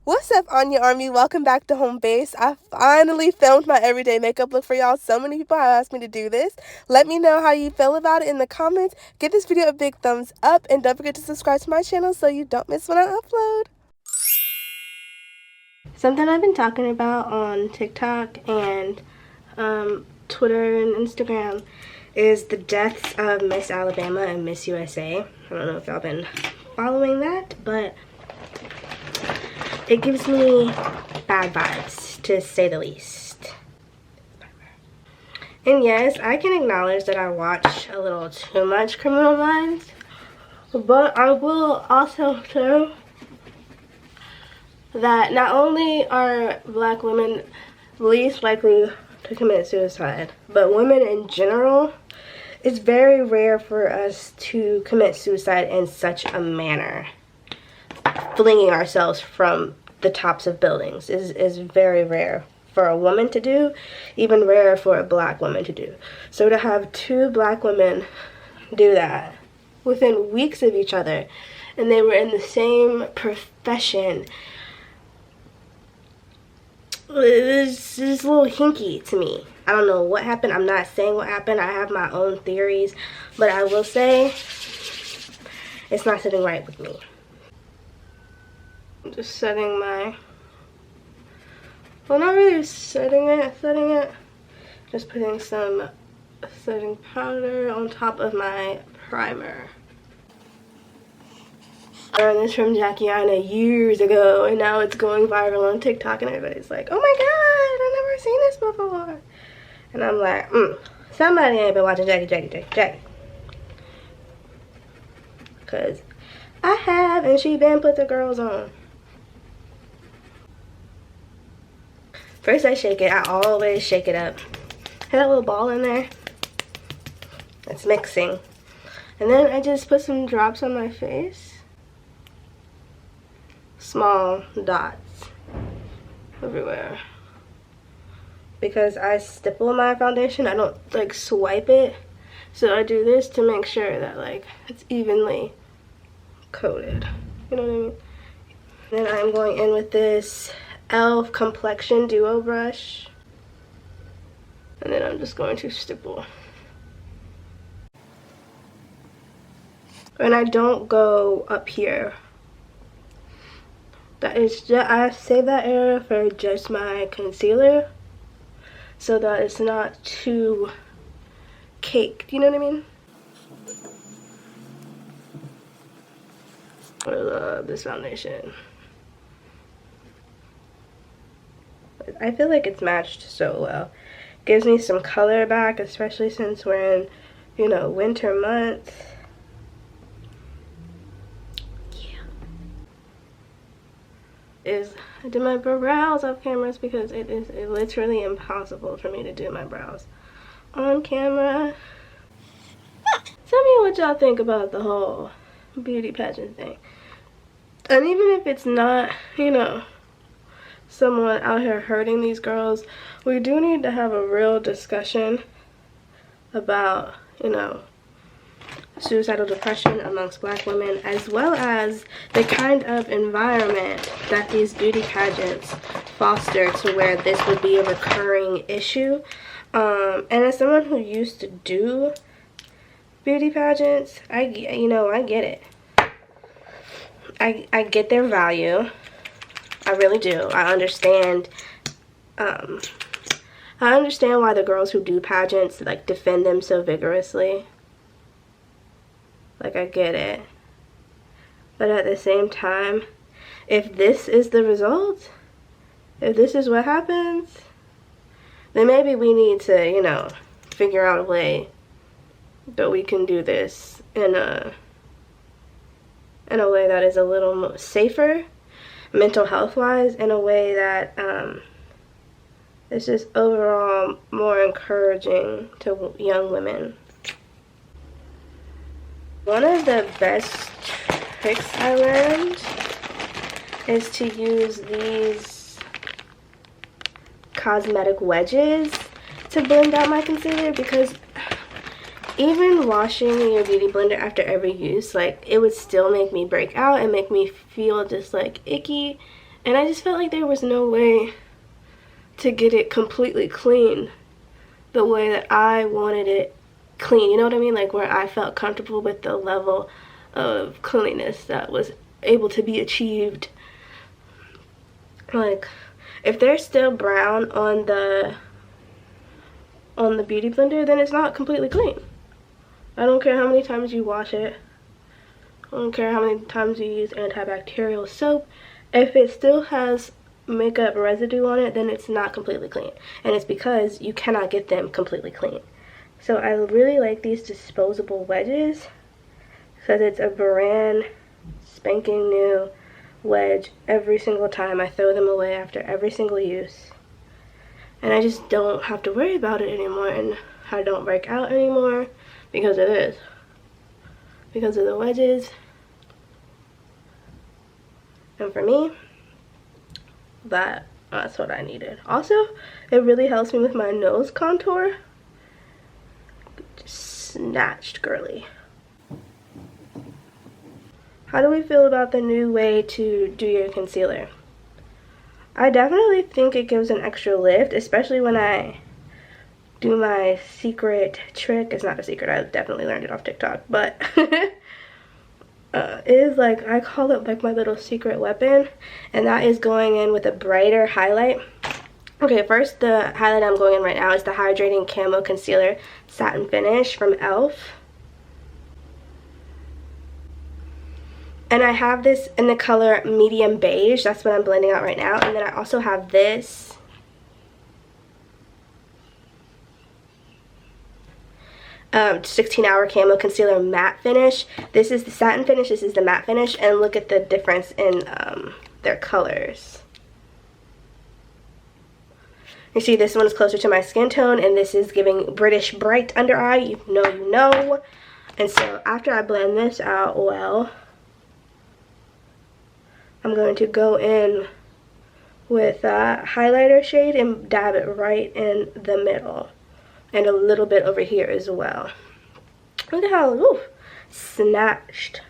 What's up, Anya Army? Welcome back to home base. I finally filmed my everyday makeup look for y'all. So many people have asked me to do this. Let me know how you feel about it in the comments. Give this video a big thumbs up and don't forget to subscribe to my channel so you don't miss when I upload. Something I've been talking about on TikTok and Twitter and Instagram is the deaths of Miss Alabama and Miss USA. I don't know if y'all been following that, but it gives me bad vibes, to say the least. And yes, I can acknowledge that I watch a little too much Criminal Minds, but I will also say that not only are black women least likely to commit suicide, but women in general, it's very rare for us to commit suicide in such a manner. Flinging ourselves from the tops of buildings is very rare for a woman to do, even rarer for a black woman to do. So to have two black women do that within weeks of each other, and they were in the same profession, it's a little hinky to me. I don't know what happened. I'm not saying what happened. I have my own theories, but I will say it's not sitting right with me. I'm just setting my, well, not really setting it, just putting some setting powder on top of my primer. I learned this from Anya years ago, and now it's going viral on TikTok, and everybody's like, oh my god, I've never seen this before. And I'm like, somebody ain't been watching Jackie. Because I have, and she been put the girls on. First I shake it. I always shake it up. Have that little ball in there. It's mixing. And then I just put some drops on my face. Small dots everywhere. Because I stipple my foundation, I don't like swipe it. So I do this to make sure that like it's evenly coated. You know what I mean? Then I'm going in with this e.l.f. complexion duo brush, and then I'm just going to stipple. And I don't go up here. That is just, I save that area for just my concealer so that it's not too caked, you know what I mean? I love this foundation. I feel like it's matched so well. Gives me some color back, especially since we're in, you know, winter months. Yeah. I did my brows off cameras because it is literally impossible for me to do my brows on camera. Tell me what y'all think about the whole beauty pageant thing. And even if it's not, you know, someone out here hurting these girls, we do need to have a real discussion about, you know, suicidal depression amongst black women, as well as the kind of environment that these beauty pageants foster to where this would be a recurring issue. And as someone who used to do beauty pageants, I get it. I get their value. I really do. I understand why the girls who do pageants like defend them so vigorously. Like, I get it. But at the same time, if this is the result, if this is what happens, then maybe we need to, you know, figure out a way that we can do this in a way that is a little more safer, mental health wise, in a way that is just overall more encouraging to young women. One of the best tricks I learned is to use these cosmetic wedges to blend out my concealer, because even washing your beauty blender after every use, like, it would still make me break out and make me feel just like icky And I just felt like there was no way to get it completely clean the way that I wanted it clean, you know what I mean? Like where I felt comfortable with the level of cleanliness that was able to be achieved. Like if they're still brown on the beauty blender, then it's not completely clean. I don't care how many times you wash it. I don't care how many times you use antibacterial soap. If it still has makeup residue on it, then it's not completely clean. And it's because you cannot get them completely clean. So I really like these disposable wedges because it's a brand spanking new wedge every single time. I throw them away after every single use. And I just don't have to worry about it anymore, and I don't break out anymore because of this. Because of the wedges. And for me, that's what I needed. Also, it really helps me with my nose contour. Just snatched, girly. How do we feel about the new way to do your concealer? I definitely think it gives an extra lift, especially when I do my secret trick. It's not a secret, I definitely learned it off TikTok, but it is like, I call it like my little secret weapon, and that is going in with a brighter highlight. Okay, first the highlight I'm going in right now is the Hydrating Camo Concealer Satin Finish from e.l.f. And I have this in the color medium beige. That's what I'm blending out right now. And then I also have this. 16-hour Camo Concealer Matte Finish. This is the satin finish. This is the matte finish. And look at the difference in their colors. You see, this one is closer to my skin tone. And this is giving British Bright Under Eye. You know. And so after I blend this out well, I'm going to go in with a highlighter shade and dab it right in the middle. And a little bit over here as well. Look at how, ooh, snatched.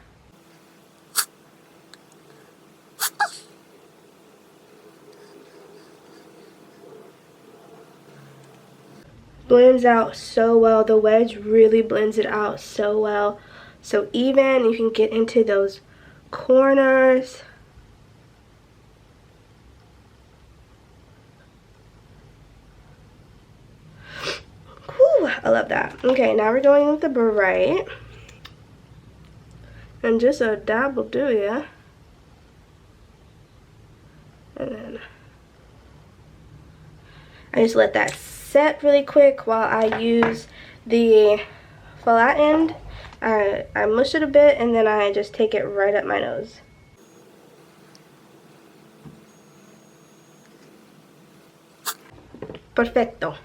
Blends out so well. The wedge really blends it out so well. So even, you can get into those corners. I love that. Okay, now we're going with the bright. And just a dab will do, yeah. And then I just let that set really quick while I use the flat end. I mush it a bit and then I just take it right up my nose. Perfecto.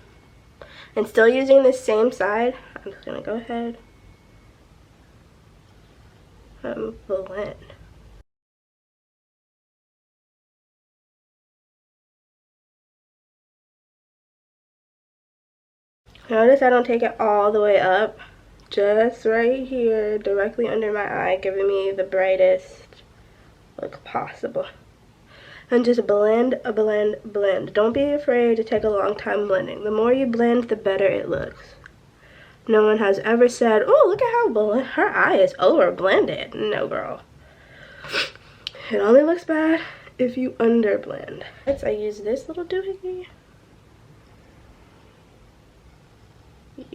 And still using the same side, I'm just gonna go ahead and blend. Notice I don't take it all the way up, just right here, directly under my eye, giving me the brightest look possible. And just blend, blend, blend. Don't be afraid to take a long time blending. The more you blend, the better it looks. No one has ever said, oh, look at how her eye is over blended. No, girl. It only looks bad if you under blend. Next, I use this little doohickey.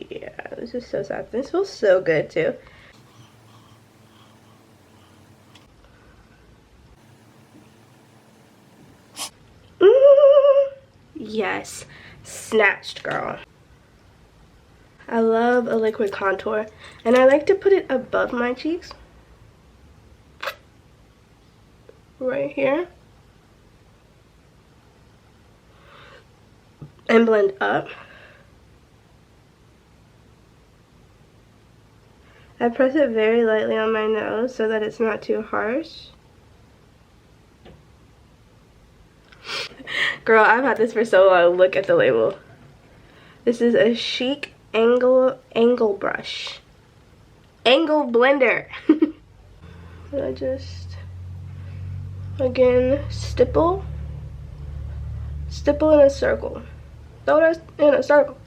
Yeah, this is so soft. This feels so good too. Yes, snatched, girl. I love a liquid contour, and I like to put it above my cheeks. Right here. And blend up. I press it very lightly on my nose so that it's not too harsh. Girl, I've had this for so long. Look at the label. This is a chic angle brush. Angle blender. I just Again, stipple in a circle. Throw that in a circle.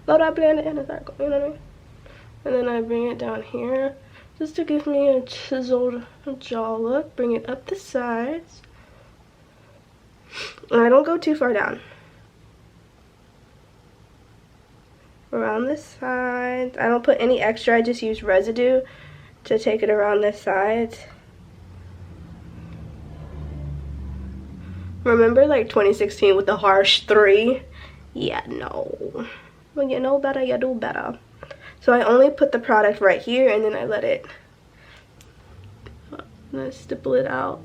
Throw that blender in a circle, you know what I mean? And then I bring it down here just to give me a chiseled jaw look. Bring it up the sides. And I don't go too far down. Around the sides. I don't put any extra, I just use residue to take it around the sides. Remember like 2016 with the harsh 3? Yeah, no. When you know better, you do better. So I only put the product right here and then I let it, stipple it out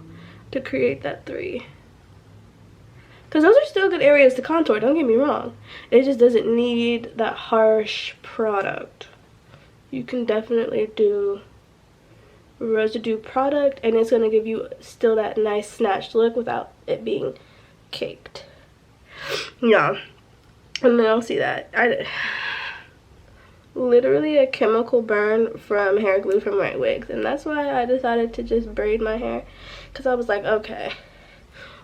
to create that 3. Because those are still good areas to contour, don't get me wrong. It just doesn't need that harsh product. You can definitely do residue product and it's going to give you still that nice snatched look without it being caked. Yeah. And then I'll see that. Literally a chemical burn from hair glue from Right Wigs. And that's why I decided to just braid my hair. Because I was like, okay,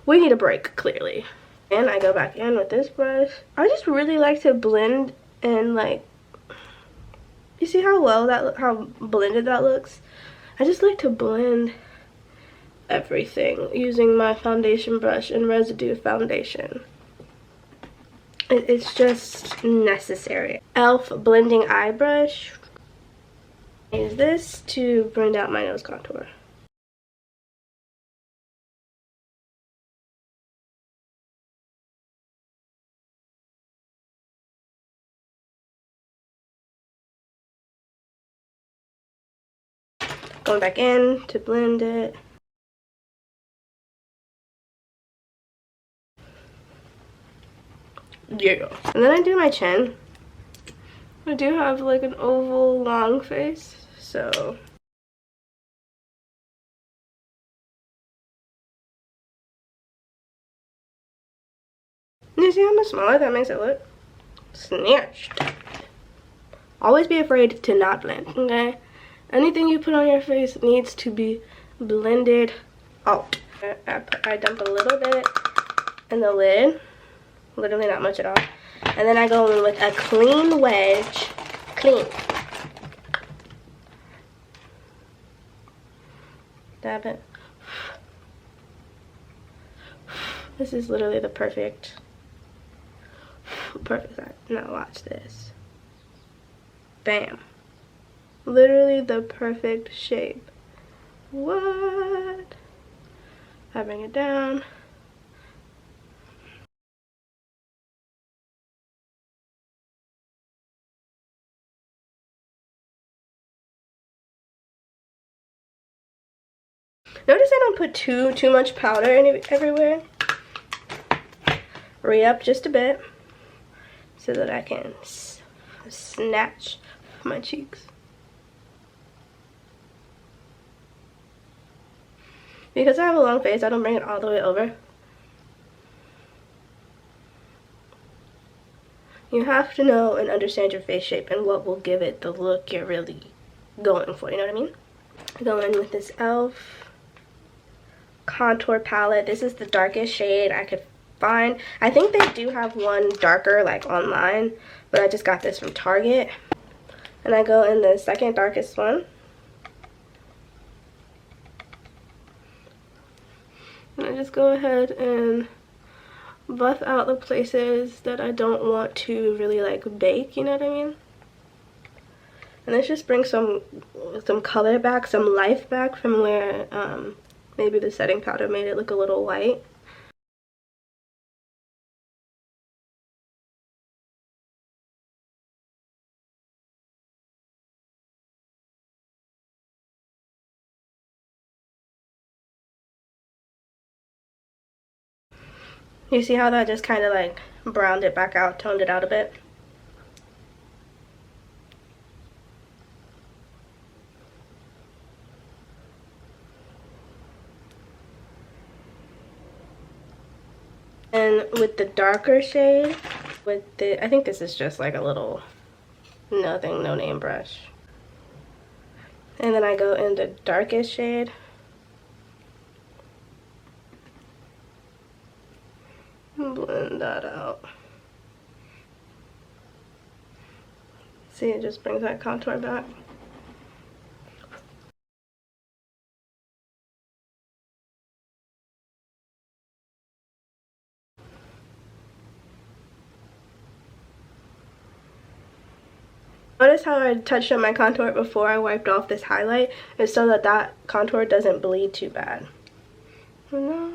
we need a break, clearly. And I go back in with this brush. I just really like to blend and like, you see how well that how blended that looks? I just like to blend everything using my foundation brush and residue foundation. It's just necessary. e.l.f. blending eye brush. I use this to blend out my nose contour. Going back in to blend it. Yeah. And then I do my chin. I do have like an oval long face, so you see how much smaller that makes it look? Snatched. Always be afraid to not blend, okay? Anything you put on your face needs to be blended out. I dump a little bit in the lid, literally not much at all. And then I go in with a clean wedge, clean. Dab it. This is literally the perfect side. Now watch this. Bam. Literally the perfect shape. What? I bring it down. Notice I don't put too much powder everywhere. Re-up just a bit so that I can snatch my cheeks. Because I have a long face, I don't bring it all the way over. You have to know and understand your face shape and what will give it the look you're really going for, you know what I mean? I go in with this e.l.f. contour palette. This is the darkest shade I could find. I think they do have one darker like online, but I just got this from Target. And I go in the second darkest one. And I just go ahead and buff out the places that I don't want to really like bake, you know what I mean? And this just brings some color back, some life back from where maybe the setting powder made it look a little white. You see how that just kind of like browned it back out, toned it out a bit? And with the darker shade, I think this is just like a little nothing, no name brush. And then I go in the darkest shade. Blend that out. See, it just brings that contour back. Notice how I touched up my contour before I wiped off this highlight, and so that that contour doesn't bleed too bad. No.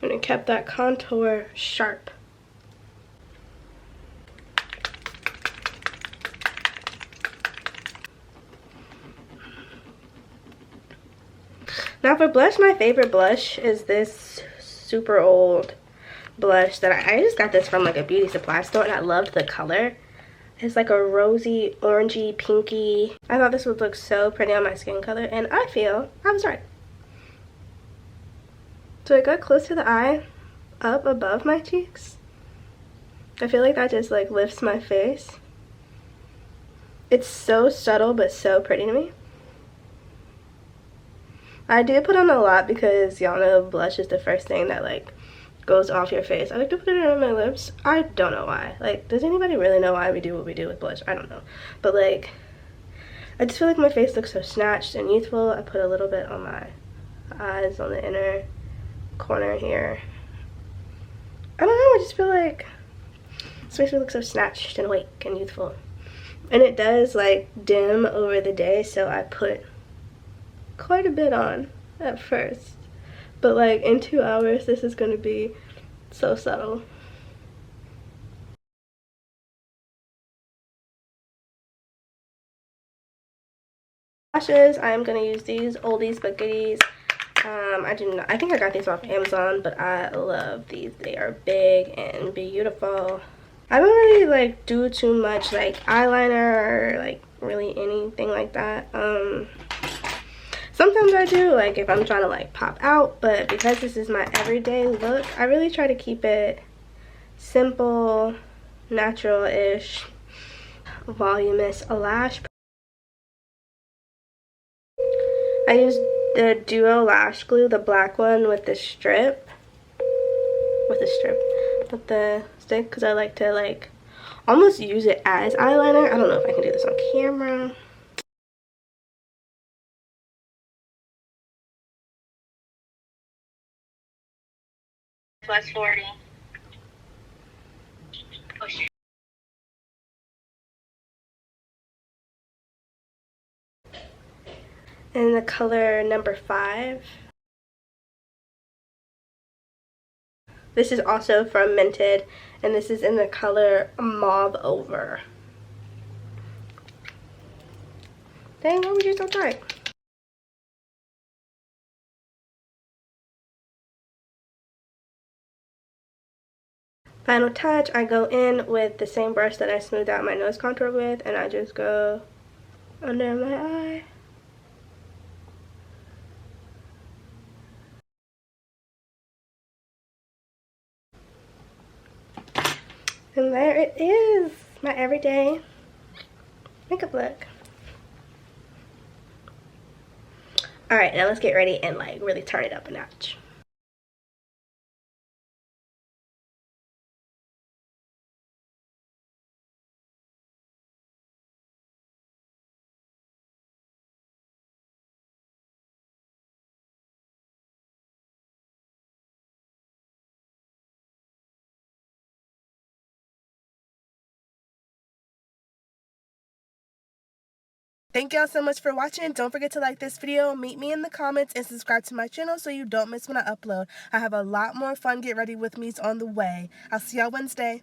And it kept that contour sharp. Now for blush, my favorite blush is this super old blush that I just got this from like a beauty supply store, and I loved the color. It's like a rosy, orangey, pinky. I thought this would look so pretty on my skin color, and I feel I was right. So I got close to the eye, up above my cheeks. I feel like that just like lifts my face. It's so subtle but so pretty to me. I did put on a lot because y'all know blush is the first thing that like goes off your face. I like to put it on my lips. I don't know why. Like, does anybody really know why we do what we do with blush? I don't know. But like, I just feel like my face looks so snatched and youthful. I put a little bit on my eyes, on the inner corner here. I don't know, I just feel like this makes me look so snatched and awake and youthful. And it does like dim over the day, so I put quite a bit on at first, but like in 2 hours this is going to be so subtle. Lashes, I'm going to use these oldies but goodies. I think I got these off Amazon, but I love these. They are big and beautiful. I don't really like do too much like eyeliner or like really anything like that. Sometimes I do, like if I'm trying to like pop out, but because this is my everyday look, I really try to keep it simple, natural-ish, voluminous. A lash. I used the Duo Lash Glue, the black one with the strip. With the stick, because I like to like almost use it as eyeliner. I don't know if I can do this on camera. Plus 40. Oh, shit. And the color number 5. This is also from Mented, and this is in the color Mauve Over. Dang, why would you so tight? Final touch, I go in with the same brush that I smoothed out my nose contour with, and I just go under my eye. And there it is, my everyday makeup look. Alright, now let's get ready and like really turn it up a notch. Thank y'all so much for watching. Don't forget to like this video, meet me in the comments, and subscribe to my channel so you don't miss when I upload. I have a lot more fun get ready with me's on the way. I'll see y'all Wednesday.